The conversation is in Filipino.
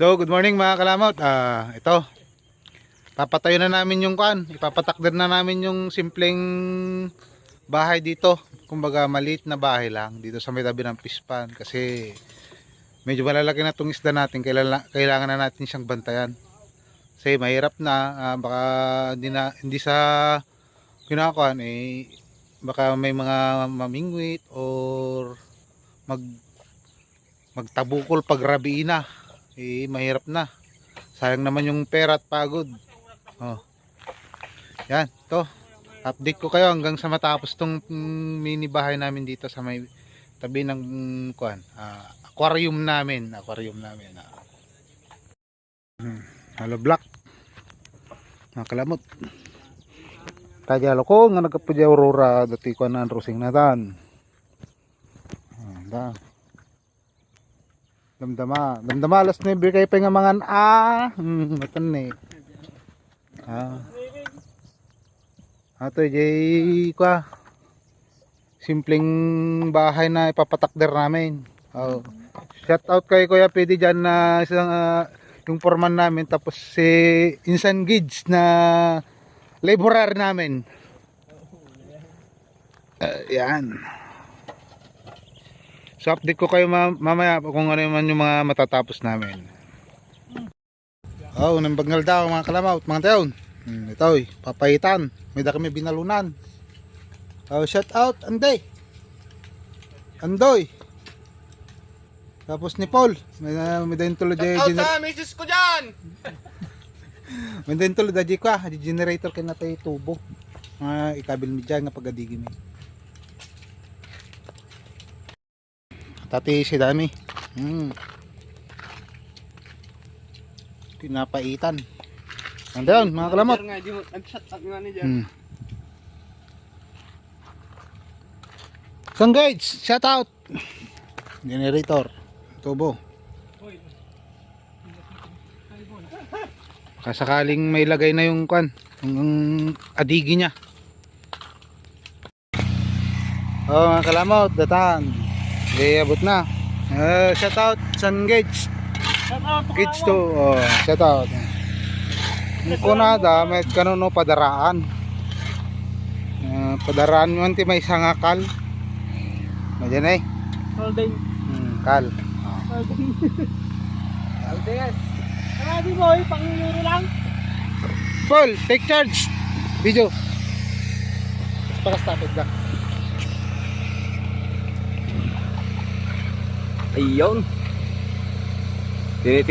So, good morning mga kalamot. Ito. Papatayo na namin yung kan. Ipapatakder na namin yung simpleng bahay dito. Kumbaga maliit na bahay lang dito sa may tabi ng pispan kasi medyo malalaki na tong isda natin. Kailangan na natin siyang bantayan. Kasi mahirap na, baka hindi sa kinakakuan baka may mga mamingwit or magtabukol pag rabi na. Mahirap na. Sayang naman yung pera at pagod. Yan, to. Update ko kayo hanggang sa matapos tong mini bahay namin dito sa may tabi ng aquarium namin. Halo black. Nakalamot. Kajalo ko nga nagkapudya aurora dati ko na rosing natan. Damdama alas 9 kay pa nga mangan matan ni. Ato jay kwa simpleng bahay na ipapatakder namin. Shout out kay Kuya Pedi diyan na isang yung foreman namin, tapos si Insan Gids na laborer namin. Yan. So update ko kayo mamaya kung ano man yung mga matatapos namin. Nang bagnal daw mga kalamaut, mga taon. Ito papayitan. May da kami binalunan. Shout out Anday. Andoy. Tapos ni Paul. May din tulad shout out sa misis ko dyan. May din tulad di kwa. Di generator kay natay tubo. Ikabil mi dyan nga pagadigi mi. Tati si dami. Pinapaitan. Andayon mga kalamot. Nag-shut up nga ni dyan. Sungates, shout out. Generator, tubo. Kasakaling may lagay na yung yung adigi niya. Mga kalamot, datan. Abot na. Shout out Sungates. Kids to. Shout out. Kung nada, may kanuno padaraan. Padaraan mo may sangakal. Madyan eh. Holding. Kal. Holding. Marami mo, panguluro lang. Paul, take charge. Video. Pakastapit ka. Ayun.